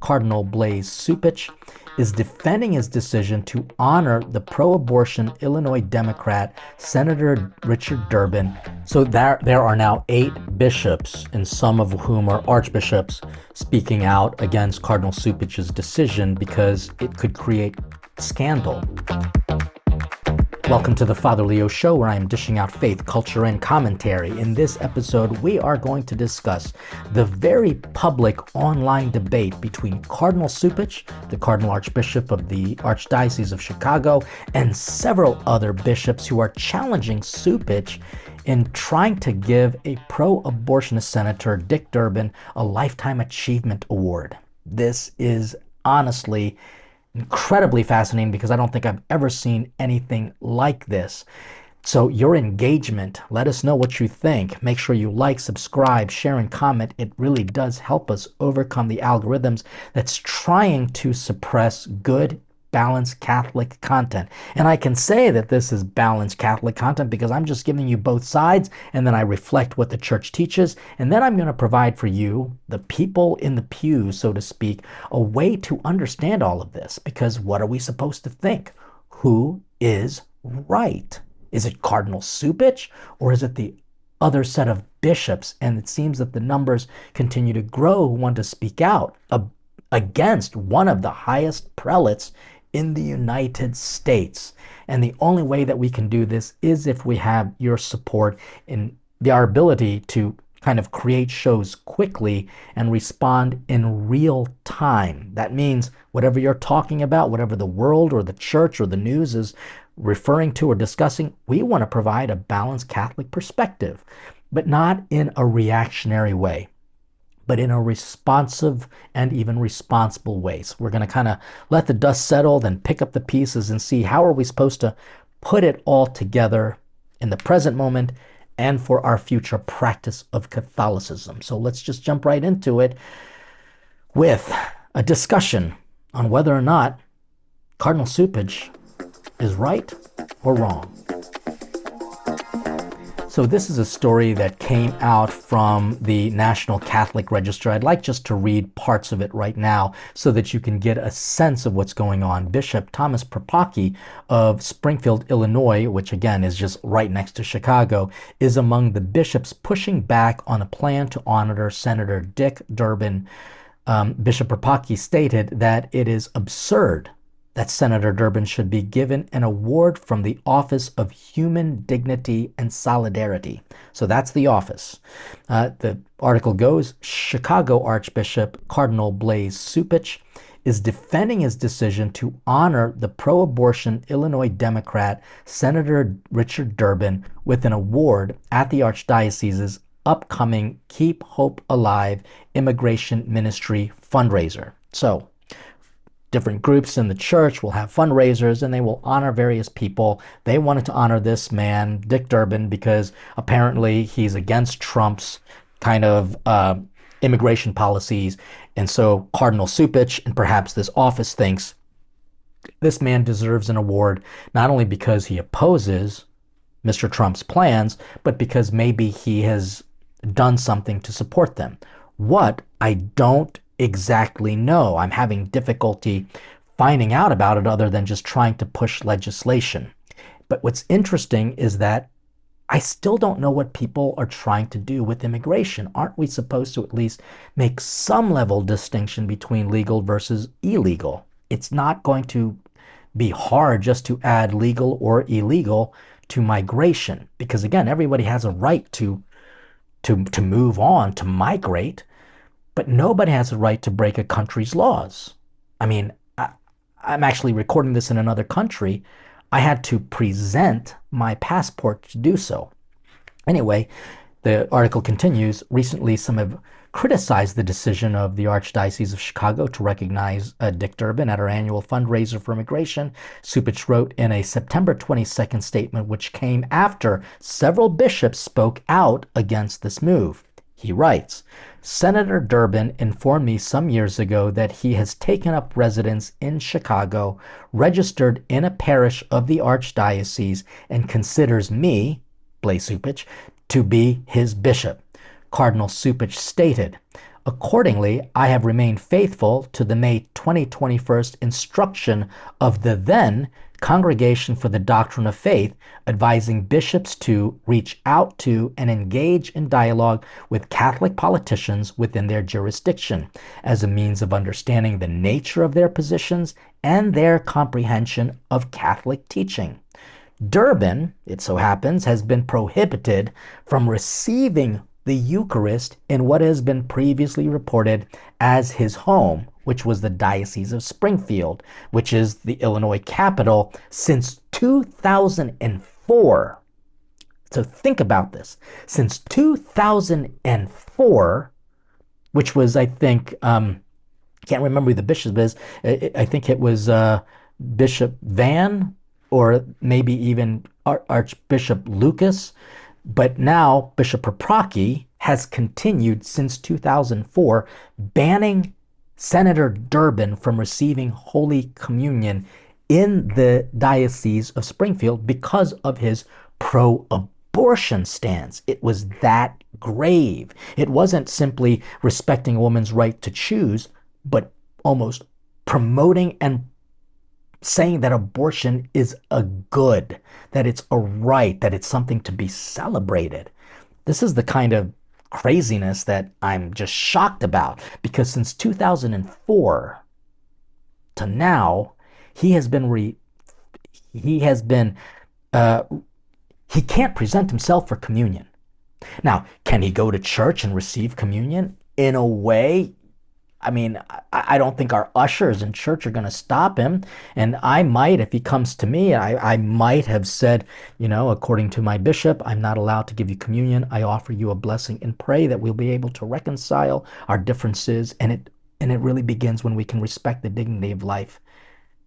Cardinal Supich, is defending his decision to honor the pro-abortion Illinois Democrat Senator Richard Durbin. So there are now 8 bishops, and some of whom are archbishops, speaking out against Cardinal Cupich's decision because it could create scandal. Welcome to the Father Leo Show, where I am dishing out faith, culture, and commentary. In this episode, we are going to discuss the very public online debate between Cardinal Cupich, the Cardinal Archbishop of the Archdiocese of Chicago, and several other bishops who are challenging Supich in trying to give a pro-abortionist Senator Dick Durbin a Lifetime Achievement Award. This is honestly incredibly fascinating because I don't think I've ever seen anything like this. So your engagement, let us know what you think. Make sure you like, subscribe, share, and comment. It really does help us overcome the algorithms that's trying to suppress good, balanced Catholic content. And I can say that this is balanced Catholic content because I'm just giving you both sides, and then I reflect what the church teaches, and then I'm going to provide for you, the people in the pews, so to speak, a way to understand all of this. Because what are we supposed to think? Who is right? Is it Cardinal Cupich, or is it the other set of bishops? And it seems that the numbers continue to grow who want to speak out against one of the highest prelates in the United States. And the only way that we can do this is if we have your support in our ability to kind of create shows quickly and respond in real time. That means whatever you're talking about, whatever the world or the church or the news is referring to or discussing, we want to provide a balanced Catholic perspective, but not in a reactionary way, but in a responsive and even responsible way. So we're going to kind of let the dust settle, then pick up the pieces and see how are we supposed to put it all together in the present moment and for our future practice of Catholicism. So let's just jump right into it with a discussion on whether or not Cardinal Cupich is right or wrong. So this is a story that came out from the National Catholic Register. I'd like just to read parts of it right now so that you can get a sense of what's going on. Bishop Thomas Propacki of Springfield, Illinois, which again is just right next to Chicago, is among the bishops pushing back on a plan to honor Senator Dick Durbin. Bishop Propacki stated that it is absurd that Senator Durbin should be given an award from the Office of Human Dignity and Solidarity. So that's the office. The article goes, Chicago Archbishop Cardinal Cupich is defending his decision to honor the pro-abortion Illinois Democrat Senator Richard Durbin with an award at the Archdiocese's upcoming Keep Hope Alive Immigration Ministry fundraiser. So, different groups in the church will have fundraisers and they will honor various people. They wanted to honor this man, Dick Durbin, because apparently he's against Trump's kind of immigration policies. And so Cardinal Cupich and perhaps this office thinks this man deserves an award, not only because he opposes Mr. Trump's plans, but because maybe he has done something to support them. What? I don't exactly know. I'm having difficulty finding out about it other than just trying to push legislation. But what's interesting is that I still don't know what people are trying to do with immigration. Aren't we supposed to at least make some level of distinction between legal versus illegal? It's not going to be hard just to add legal or illegal to migration, because again, everybody has a right to move on, to migrate. But nobody has a right to break a country's laws. I mean, I'm actually recording this in another country. I had to present my passport to do so. Anyway, the article continues. Recently, some have criticized the decision of the Archdiocese of Chicago to recognize Dick Durbin at our annual fundraiser for immigration. Supich wrote in a September 22nd statement, which came after several bishops spoke out against this move. He writes, Senator Durbin informed me some years ago that he has taken up residence in Chicago, registered in a parish of the Archdiocese, and considers me, Supich, to be his bishop. Cardinal Cupich stated, Accordingly, I have remained faithful to the May 2021 instruction of the then Congregation for the Doctrine of Faith, advising bishops to reach out to and engage in dialogue with Catholic politicians within their jurisdiction as a means of understanding the nature of their positions and their comprehension of Catholic teaching. Durbin, it so happens, has been prohibited from receiving the Eucharist in what has been previously reported as his home, which was the Diocese of Springfield, which is the Illinois capital, since 2004. So think about this. Since 2004, which was, I think, can't remember who the bishop is. I think it was Bishop Van, or maybe even Archbishop Lucas. But now Bishop Proprocki has continued since 2004, banning Senator Durbin from receiving Holy Communion in the Diocese of Springfield because of his pro-abortion stance. It was that grave. It wasn't simply respecting a woman's right to choose, but almost promoting and saying that abortion is a good, that it's a right, that it's something to be celebrated. This is the kind of craziness that I'm just shocked about, because since 2004 to now, he can't present himself for communion. Now, can he go to church and receive communion? In a way, I mean, I don't think our ushers in church are going to stop him. And I might, if he comes to me, I might have said, according to my bishop, I'm not allowed to give you communion. I offer you a blessing and pray that we'll be able to reconcile our differences. And it really begins when we can respect the dignity of life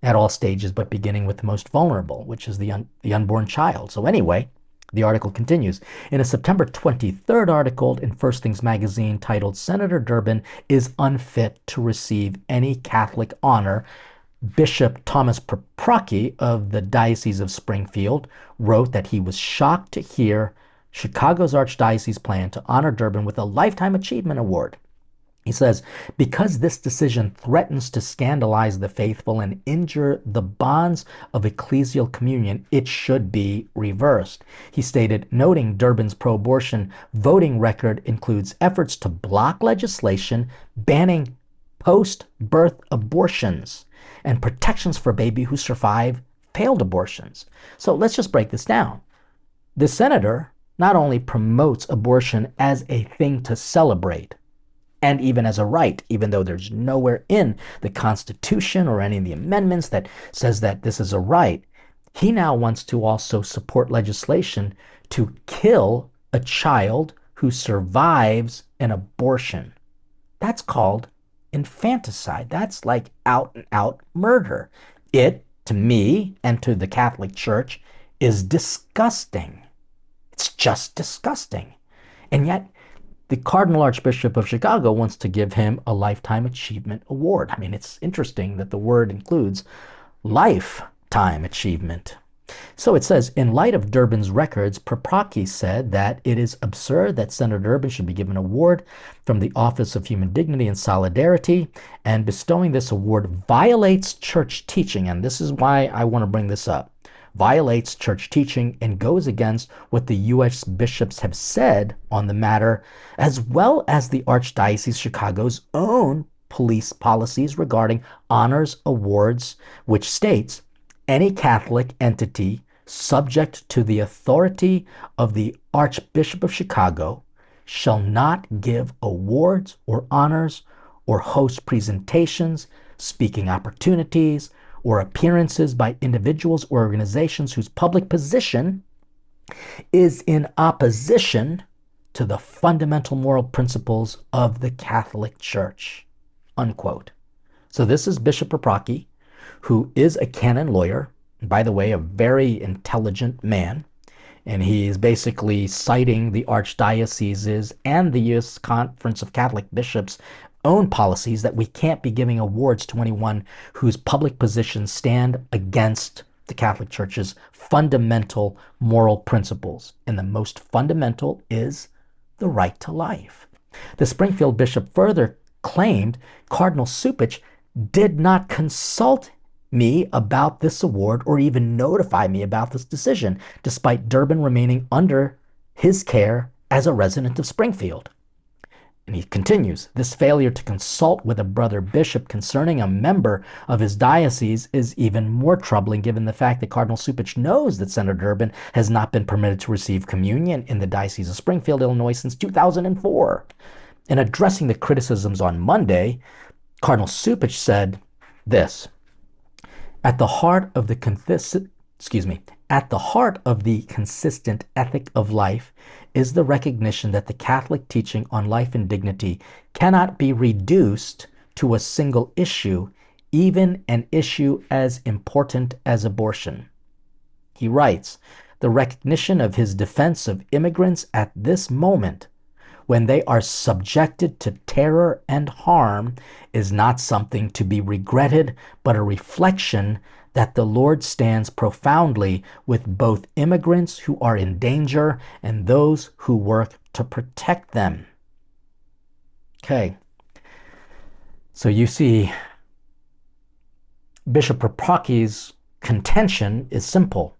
at all stages, but beginning with the most vulnerable, which is the unborn child. So anyway, the article continues. In a September 23rd article in First Things magazine titled "Senator Durbin is Unfit to Receive Any Catholic Honor," Bishop Thomas Proprocki of the Diocese of Springfield wrote that he was shocked to hear Chicago's Archdiocese plan to honor Durbin with a Lifetime Achievement Award. He says, because this decision threatens to scandalize the faithful and injure the bonds of ecclesial communion, it should be reversed. He stated, noting Durbin's pro-abortion voting record includes efforts to block legislation banning post-birth abortions and protections for babies who survive failed abortions. So let's just break this down. The senator not only promotes abortion as a thing to celebrate, and even as a right, even though there's nowhere in the Constitution or any of the amendments that says that this is a right, he now wants to also support legislation to kill a child who survives an abortion. That's called infanticide. That's like out and out murder. It, to me and to the Catholic Church, is disgusting. It's just disgusting. And yet, the Cardinal Archbishop of Chicago wants to give him a Lifetime Achievement Award. I mean, it's interesting that the word includes lifetime achievement. So it says, in light of Durbin's records, Proprocki said that it is absurd that Senator Durbin should be given an award from the Office of Human Dignity and Solidarity, and bestowing this award violates church teaching. And this is why I want to bring this up. Violates church teaching and goes against what the U.S. bishops have said on the matter, as well as the Archdiocese of Chicago's own police policies regarding honors awards, which states, any Catholic entity subject to the authority of the Archbishop of Chicago shall not give awards or honors or host presentations, speaking opportunities, or appearances by individuals or organizations whose public position is in opposition to the fundamental moral principles of the Catholic Church, unquote. So this is Bishop Proprocki, who is a canon lawyer, and by the way, a very intelligent man, and he is basically citing the archdioceses and the U.S. Conference of Catholic Bishops' own policies that we can't be giving awards to anyone whose public positions stand against the Catholic Church's fundamental moral principles. And the most fundamental is the right to life. The Springfield bishop further claimed Cardinal Cupich did not consult me about this award or even notify me about this decision, despite Durbin remaining under his care as a resident of Springfield. And he continues, this failure to consult with a brother bishop concerning a member of his diocese is even more troubling given the fact that Cardinal Supich knows that Senator Durbin has not been permitted to receive communion in the Diocese of Springfield, Illinois since 2004. In addressing the criticisms on Monday, Cardinal Supich said this, At the heart of the consistent ethic of life is the recognition that the Catholic teaching on life and dignity cannot be reduced to a single issue, even an issue as important as abortion. He writes, the recognition of his defense of immigrants at this moment, when they are subjected to terror and harm, is not something to be regretted, but a reflection that the Lord stands profoundly with both immigrants who are in danger and those who work to protect them. Okay. So you see, Bishop Propaki's contention is simple.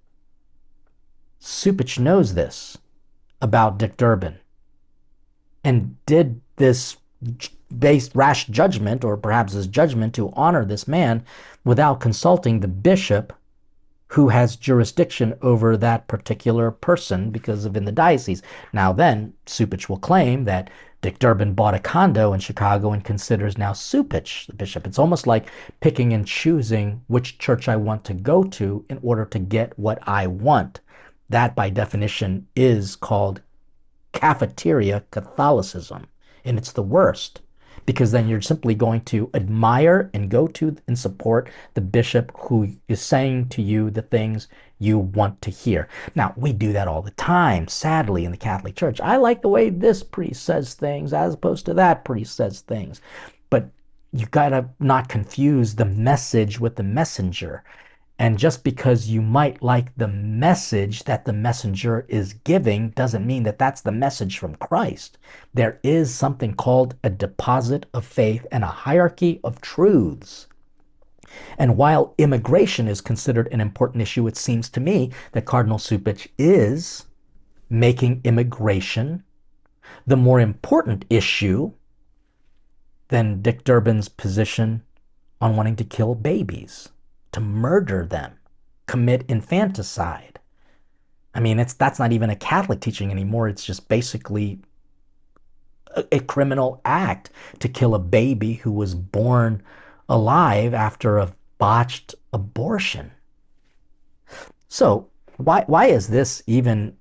Supich knows this about Dick Durbin and did this based rash judgment, or perhaps his judgment, to honor this man without consulting the bishop who has jurisdiction over that particular person because of in the diocese. Now then, Supich will claim that Dick Durbin bought a condo in Chicago and considers now Supich the bishop. It's almost like picking and choosing which church I want to go to in order to get what I want. That, by definition, is called Cafeteria Catholicism, and it's the worst, because then you're simply going to admire and go to and support the bishop who is saying to you the things you want to hear. Now, we do that all the time, sadly, in the Catholic Church. I like the way this priest says things as opposed to that priest says things. But you gotta not confuse the message with the messenger. And just because you might like the message that the messenger is giving doesn't mean that that's the message from Christ. There is something called a deposit of faith and a hierarchy of truths. And while immigration is considered an important issue, it seems to me that Cardinal Cupich is making immigration the more important issue than Dick Durbin's position on wanting to kill babies, to murder them, commit infanticide. I mean, that's not even a Catholic teaching anymore. It's just basically a criminal act to kill a baby who was born alive after a botched abortion. So why is this even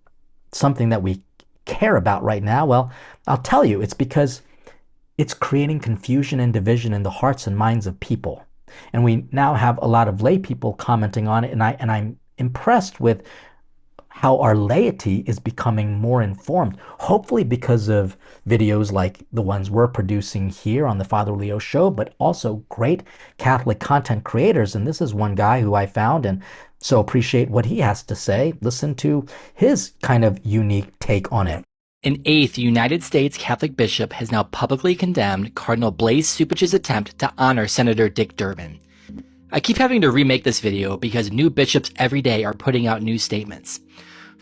something that we care about right now? Well, I'll tell you, it's because it's creating confusion and division in the hearts and minds of people. And we now have a lot of lay people commenting on it, and I'm impressed with how our laity is becoming more informed, hopefully because of videos like the ones we're producing here on the Father Leo Show, but also great Catholic content creators. And this is one guy who I found and so appreciate what he has to say. Listen to his kind of unique take on it. An eighth United States Catholic bishop has now publicly condemned Cardinal Blaise Supich's attempt to honor Senator Dick Durbin. I keep having to remake this video because new bishops every day are putting out new statements.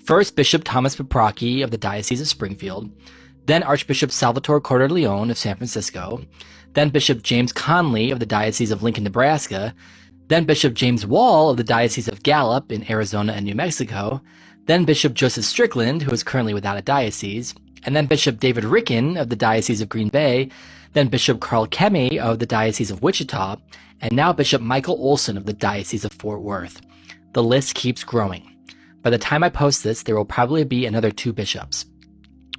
First, Bishop Thomas Paprocki of the Diocese of Springfield, then Archbishop Salvatore Corder-Leone of San Francisco, then Bishop James Conley of the Diocese of Lincoln, Nebraska, then Bishop James Wall of the Diocese of Gallup in Arizona and New Mexico, then Bishop Joseph Strickland, who is currently without a diocese, and then Bishop David Ricken of the Diocese of Green Bay, then Bishop Carl Kemme of the Diocese of Wichita, and now Bishop Michael Olson of the Diocese of Fort Worth. The list keeps growing. By the time I post this, there will probably be another 2 bishops.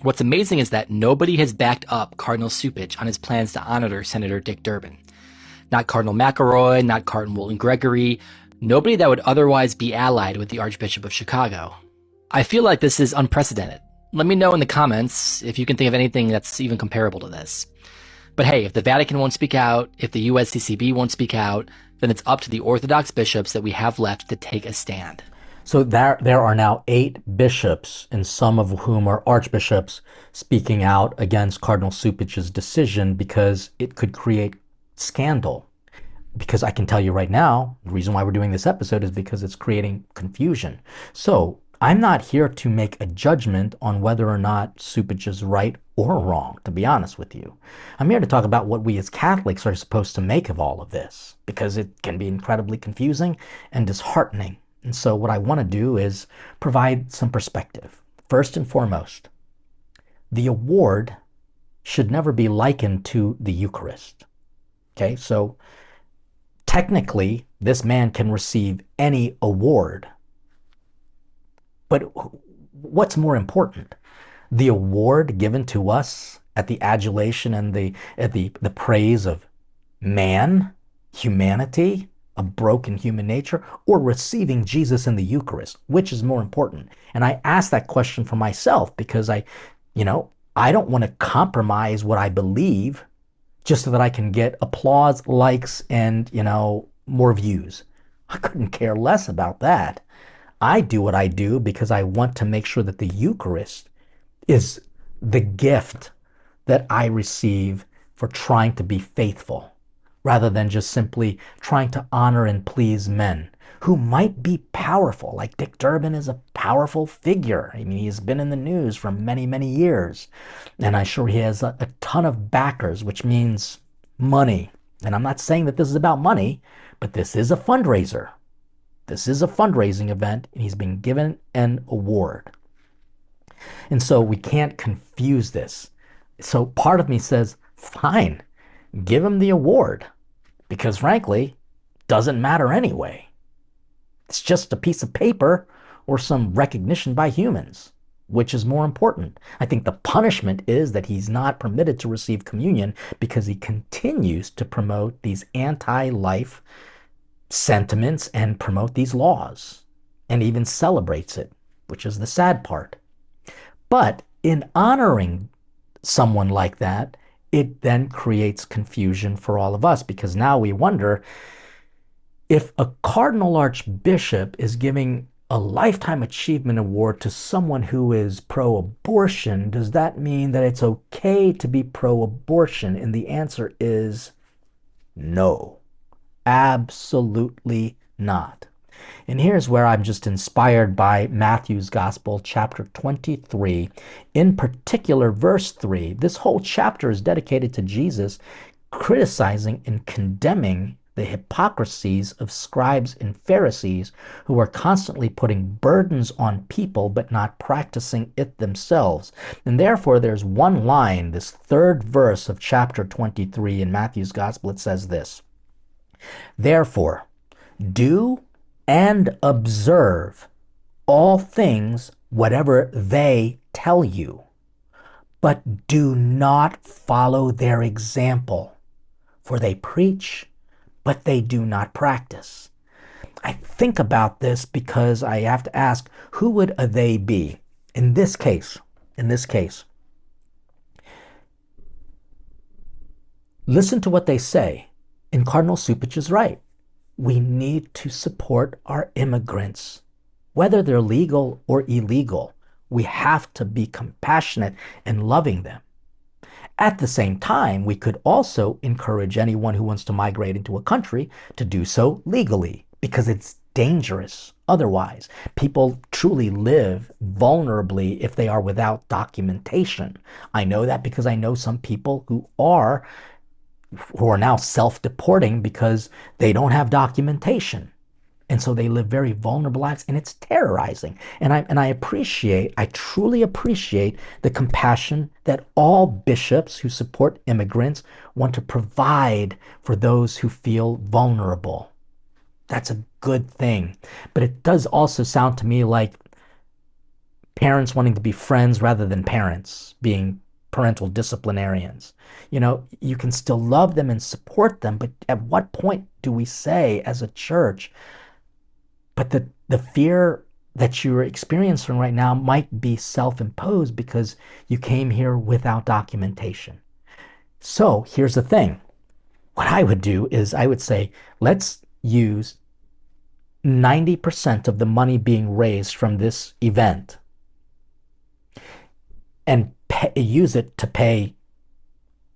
What's amazing is that nobody has backed up Cardinal Cupich on his plans to honor Senator Dick Durbin. Not Cardinal McElroy, not Cardinal Walton Gregory, nobody that would otherwise be allied with the Archbishop of Chicago. I feel like this is unprecedented. Let me know in the comments if you can think of anything that's even comparable to this. But hey, if the Vatican won't speak out, if the USCCB won't speak out, then it's up to the Orthodox bishops that we have left to take a stand. So there are now 8 bishops, and some of whom are archbishops, speaking out against Cardinal Cupich's decision because it could create scandal. Because I can tell you right now, the reason why we're doing this episode is because it's creating confusion. So I'm not here to make a judgment on whether or not Supich is right or wrong, to be honest with you. I'm here to talk about what we as Catholics are supposed to make of all of this, because it can be incredibly confusing and disheartening. And so what I want to do is provide some perspective. First and foremost, the award should never be likened to the Eucharist. Okay, so technically, this man can receive any award. But what's more important? The award given to us at the adulation and the praise of man, humanity, a broken human nature, or receiving Jesus in the Eucharist? Which is more important? And I ask that question for myself because I don't want to compromise what I believe just so that I can get applause, likes, and, more views. I couldn't care less about that. I do what I do because I want to make sure that the Eucharist is the gift that I receive for trying to be faithful, rather than just simply trying to honor and please men who might be powerful. Like Dick Durbin is a powerful figure. I mean, he's been in the news for many, many years. And I'm sure he has a ton of backers, which means money. And I'm not saying that this is about money, but this is a fundraiser. This is a fundraising event, and he's been given an award. And so we can't confuse this. So part of me says, fine, give him the award, because frankly, it doesn't matter anyway. It's just a piece of paper or some recognition by humans. Which is more important? I think the punishment is that he's not permitted to receive communion because he continues to promote these anti-life sentiments and promote these laws, and even celebrates it, which is the sad part. But in honoring someone like that, it then creates confusion for all of us, because now we wonder, if a cardinal archbishop is giving a lifetime achievement award to someone who is pro-abortion, does that mean that it's okay to be pro-abortion? And the answer is no. Absolutely not. And here's where I'm just inspired by Matthew's Gospel, chapter 23, in particular, verse 3. This whole chapter is dedicated to Jesus criticizing and condemning the hypocrisies of scribes and Pharisees, who are constantly putting burdens on people but not practicing it themselves. And therefore, there's one line, this third verse of chapter 23 in Matthew's Gospel. It says this: "Therefore, do and observe all things whatever they tell you, but do not follow their example, for they preach, but they do not practice." I think about this because I have to ask, who would a they be? In this case, listen to what they say. And Cardinal Cupich is right. We need to support our immigrants, whether they're legal or illegal. We have to be compassionate and loving them. At the same time, we could also encourage anyone who wants to migrate into a country to do so legally, because it's dangerous otherwise. People truly live vulnerably if they are without documentation. I know that because I know some people who are now self-deporting because they don't have documentation. And so they live very vulnerable lives, and it's terrorizing. And I truly appreciate the compassion that all bishops who support immigrants want to provide for those who feel vulnerable. That's a good thing. But it does also sound to me like parents wanting to be friends rather than parents, being parental disciplinarians. You can still love them and support them, but at what point do we say as a church, but the fear that you're experiencing right now might be self-imposed because you came here without documentation? So here's the thing. What I would do is I would say, let's use 90% of the money being raised from this event and use it to pay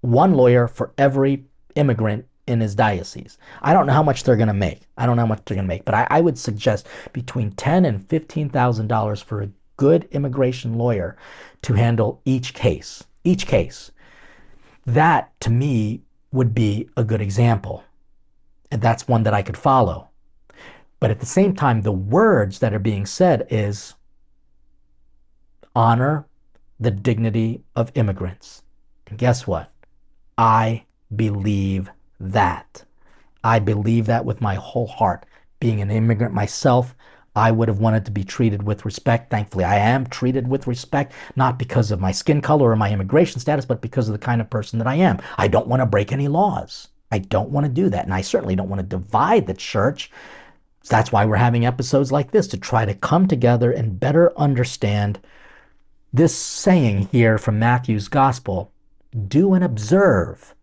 one lawyer for every immigrant in his diocese. I don't know how much they're going to make. But I would suggest between $10,000 and $15,000 for a good immigration lawyer to handle each case. Each case. That, to me, would be a good example. And that's one that I could follow. But at the same time, the words that are being said is honor the dignity of immigrants. And guess what? I believe that. I believe that with my whole heart. Being an immigrant myself, I would have wanted to be treated with respect. Thankfully, I am treated with respect, not because of my skin color or my immigration status, but because of the kind of person that I am. I don't want to break any laws. I don't want to do that. And I certainly don't want to divide the church. That's why we're having episodes like this, to try to come together and better understand this saying here from Matthew's gospel: do and observe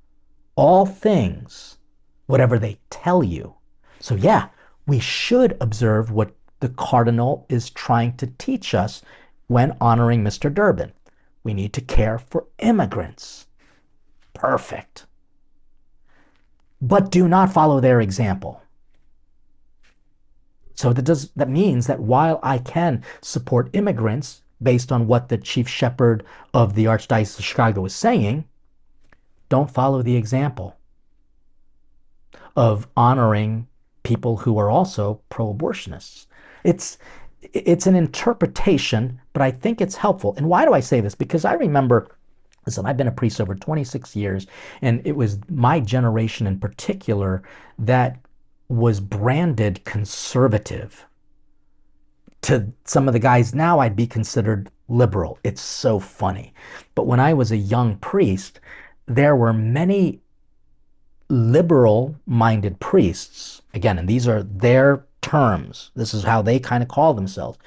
all things, whatever they tell you. So yeah, we should observe what the cardinal is trying to teach us when honoring Mr. Durbin. We need to care for immigrants. Perfect. But do not follow their example. So that means that while I can support immigrants based on what the chief shepherd of the Archdiocese of Chicago is saying, don't follow the example of honoring people who are also pro-abortionists. It's an interpretation, but I think it's helpful. And why do I say this? Because I remember, listen, I've been a priest over 26 years, and it was my generation in particular that was branded conservative. To some of the guys now, I'd be considered liberal. It's so funny. But when I was a young priest, there were many liberal-minded priests, again, and these are their terms, this is how they kind of call themselves,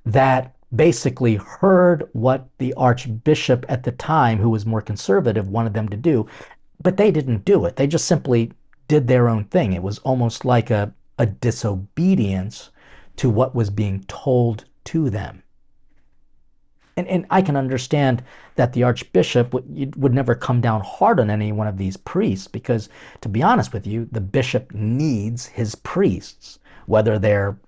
that basically heard what the archbishop at the time, who was more conservative, wanted them to do, but they didn't do it. They just simply did their own thing. It was almost like a disobedience to what was being told to them. And I can understand that the archbishop would never come down hard on any one of these priests, because, to be honest with you, the bishop needs his priests, whether they're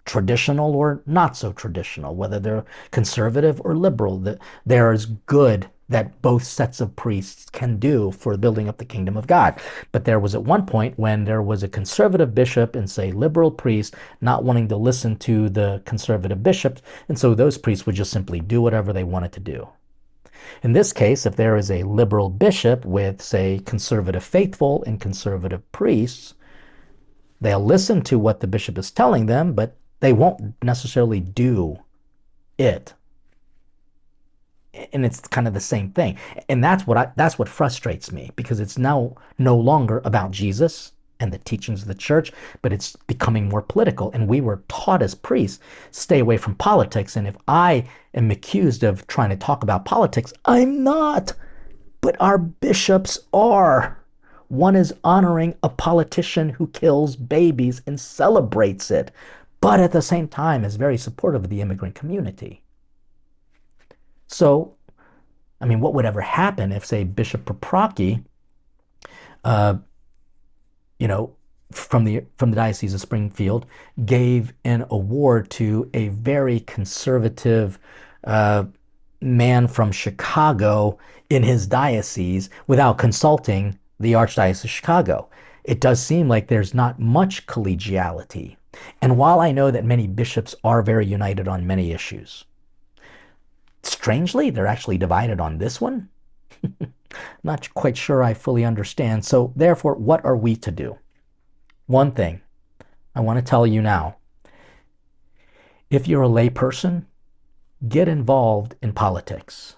traditional or not so traditional, whether they're conservative or liberal. There is good that both sets of priests can do for building up the kingdom of God. But there was at one point when there was a conservative bishop and, say, liberal priest not wanting to listen to the conservative bishops, and so those priests would just simply do whatever they wanted to do. In this case, if there is a liberal bishop with, say, conservative faithful and conservative priests, they'll listen to what the bishop is telling them, but they won't necessarily do it. And it's kind of the same thing. And that's what frustrates me, because it's now no longer about Jesus and the teachings of the church, but it's becoming more political. And we were taught as priests, stay away from politics. And if I am accused of trying to talk about politics, I'm not. But our bishops are. One is honoring a politician who kills babies and celebrates it, but at the same time is very supportive of the immigrant community. So, I mean, what would ever happen if, say, Bishop Paprocki, from the Diocese of Springfield, gave an award to a very conservative man from Chicago in his diocese without consulting the Archdiocese of Chicago? It does seem like there's not much collegiality. And while I know that many bishops are very united on many issues, strangely, they're actually divided on this one. Not quite sure I fully understand. So therefore, what are we to do? One thing I want to tell you now: if you're a lay person, get involved in politics.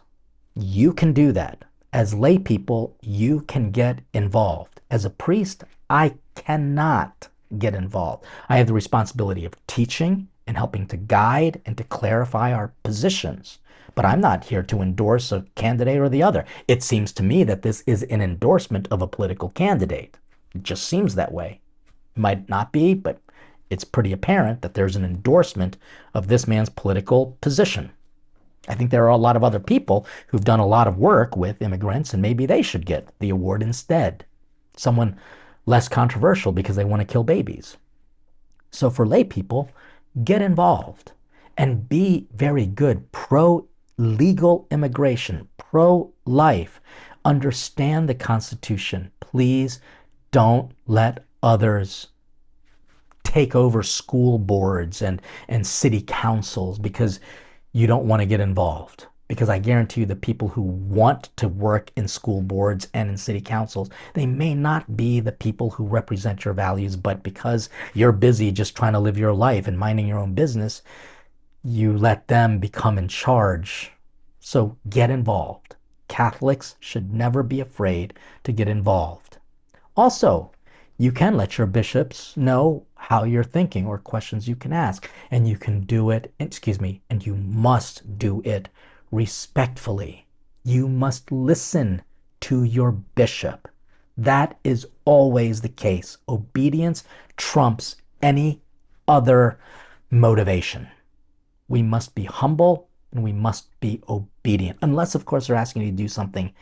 You can do that. As lay people, you can get involved. As a priest, I cannot get involved. I have the responsibility of teaching and helping to guide and to clarify our positions. But I'm not here to endorse a candidate or the other. It seems to me that this is an endorsement of a political candidate. It just seems that way. It might not be, but it's pretty apparent that there's an endorsement of this man's political position. I think there are a lot of other people who've done a lot of work with immigrants, and maybe they should get the award instead. Someone less controversial because they want to kill babies. So for lay people, get involved and be very good pro-legal immigration, pro-life. Understand the Constitution. Please don't let others take over school boards and city councils because you don't want to get involved. Because I guarantee you the people who want to work in school boards and in city councils, they may not be the people who represent your values, but because you're busy just trying to live your life and minding your own business, you let them become in charge. So get involved. Catholics should never be afraid to get involved. Also, you can let your bishops know how you're thinking or questions you can ask, and you can do it, and you must do it respectfully. You must listen to your bishop. That is always the case. Obedience trumps any other motivation. We must be humble and we must be obedient, unless, of course, they're asking you to do something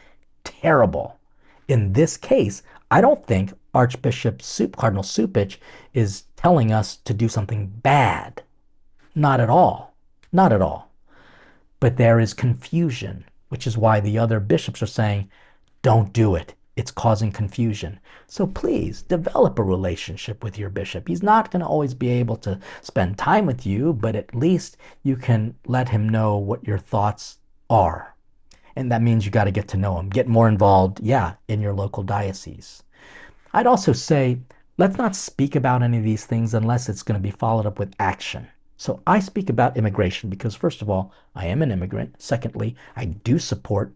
terrible. In this case, I don't think Cardinal Cupich is telling us to do something bad. Not at all. Not at all. But there is confusion, which is why the other bishops are saying, don't do it. It's causing confusion. So please develop a relationship with your bishop. He's not going to always be able to spend time with you, but at least you can let him know what your thoughts are. And that means you got to get to know him. Get more involved, in your local diocese. I'd also say, let's not speak about any of these things unless it's going to be followed up with action. So I speak about immigration because, first of all, I am an immigrant. Secondly, I do support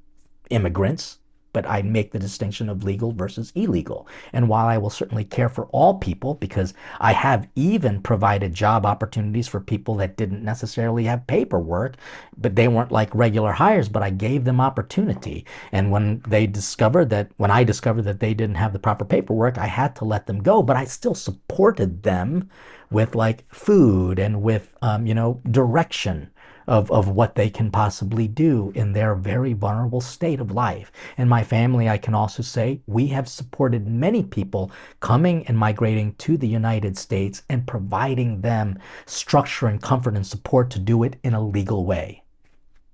immigrants, but I make the distinction of legal versus illegal. And while I will certainly care for all people, because I have even provided job opportunities for people that didn't necessarily have paperwork, but they weren't like regular hires, but I gave them opportunity. And when I discovered that they didn't have the proper paperwork, I had to let them go, but I still supported them with like food and with, direction of what they can possibly do in their very vulnerable state of life. And my family, I can also say, we have supported many people coming and migrating to the United States and providing them structure and comfort and support to do it in a legal way.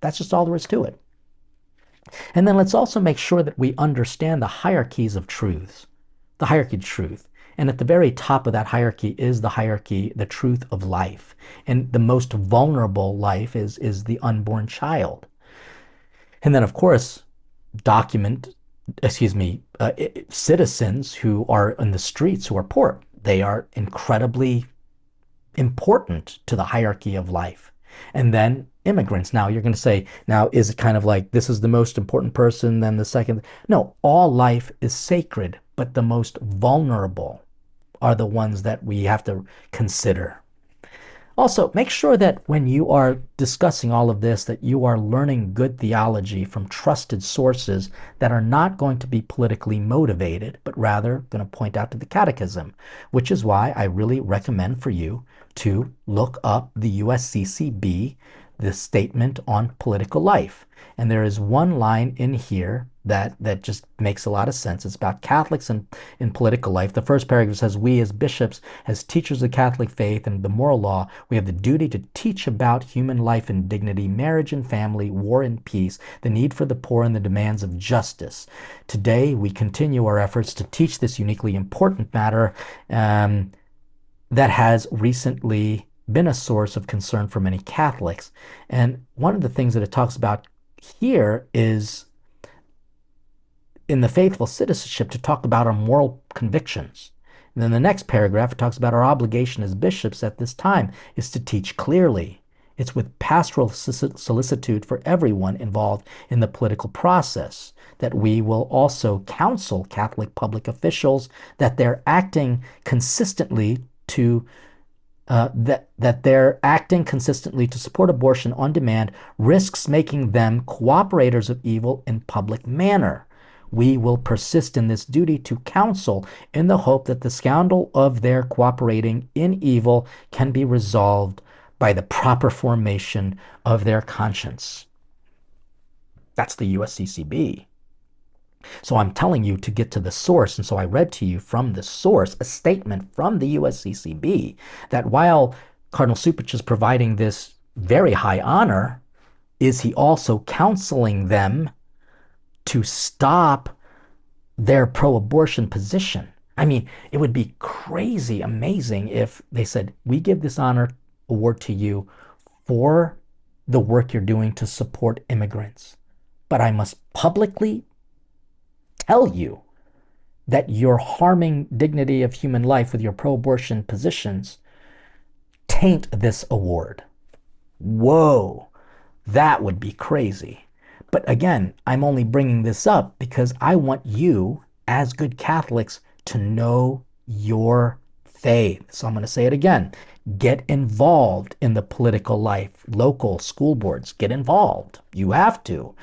That's just all there is to it. And then let's also make sure that we understand the hierarchies of truths, the hierarchy of truth. And at the very top of that hierarchy is the truth of life. And the most vulnerable life is the unborn child. And then, of course, citizens who are in the streets who are poor. They are incredibly important to the hierarchy of life. And then immigrants. Now, you're going to say, now, is it kind of like this is the most important person, then the second? No, all life is sacred, but the most vulnerable are the ones that we have to consider. Also, make sure that when you are discussing all of this, that you are learning good theology from trusted sources that are not going to be politically motivated, but rather going to point out to the Catechism, which is why I really recommend for you to look up the USCCB, the Statement on Political Life. And there is one line in here that just makes a lot of sense. It's about Catholics in political life. The first paragraph says, we as bishops, as teachers of the Catholic faith and the moral law, we have the duty to teach about human life and dignity, marriage and family, war and peace, the need for the poor and the demands of justice. Today, we continue our efforts to teach this uniquely important matter that has recently been a source of concern for many Catholics. And one of the things that it talks about here is in the faithful citizenship to talk about our moral convictions. And then the next paragraph, it talks about our obligation as bishops at this time is to teach clearly. It's with pastoral solicitude for everyone involved in the political process that we will also counsel Catholic public officials that they're acting consistently to support abortion on demand risks making them cooperators of evil in public manner. We will persist in this duty to counsel in the hope that the scandal of their cooperating in evil can be resolved by the proper formation of their conscience. That's the USCCB. So I'm telling you to get to the source. And so I read to you from the source a statement from the USCCB that while Cardinal Cupich is providing this very high honor, is he also counseling them to stop their pro-abortion position? I mean, it would be crazy amazing if they said, we give this honor award to you for the work you're doing to support immigrants, but I must publicly tell you that you're harming dignity of human life with your pro-abortion positions. Taint this award. Whoa, that would be crazy. But again, I'm only bringing this up because I want you, as good Catholics, to know your faith. So I'm going to say it again. Get involved in the political life. Local school boards, get involved. You have to.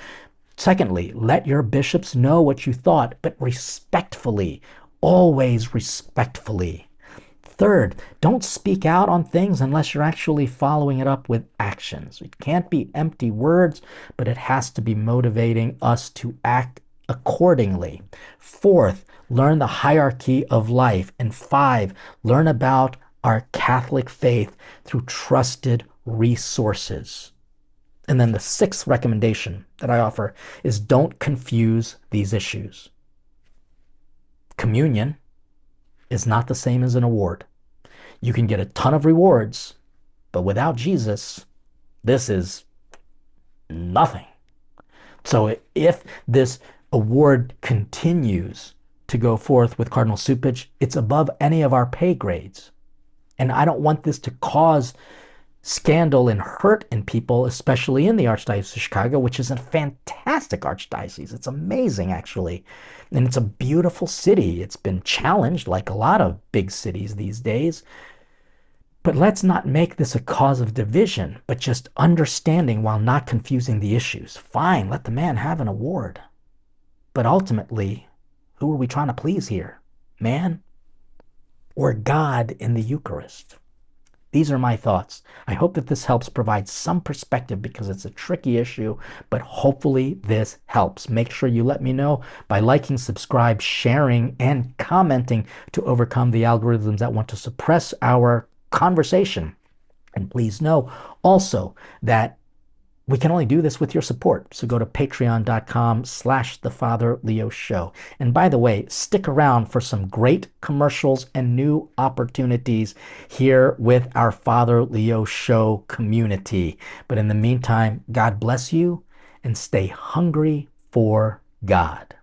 Secondly, let your bishops know what you thought, but respectfully, always respectfully. Third, don't speak out on things unless you're actually following it up with actions. It can't be empty words, but it has to be motivating us to act accordingly. Fourth, learn the hierarchy of life. And 5, learn about our Catholic faith through trusted resources. And then the 6th recommendation that I offer is don't confuse these issues. Communion is not the same as an award. You can get a ton of rewards, but without Jesus, this is nothing. So if this award continues to go forth with Cardinal Cupich, it's above any of our pay grades. And I don't want this to cause scandal and hurt in people, especially in the Archdiocese of Chicago, which is a fantastic archdiocese. It's amazing, actually. And it's a beautiful city. It's been challenged like a lot of big cities these days. But let's not make this a cause of division, but just understanding while not confusing the issues. Fine, let the man have an award. But ultimately, who are we trying to please here? Man or God in the Eucharist? These are my thoughts. I hope that this helps provide some perspective because it's a tricky issue, but hopefully this helps. Make sure you let me know by liking, subscribe, sharing, and commenting to overcome the algorithms that want to suppress our conversation. And please know also that we can only do this with your support. So go to patreon.com/The Father Leo Show. And by the way, stick around for some great commercials and new opportunities here with our Father Leo Show community. But in the meantime, God bless you and stay hungry for God.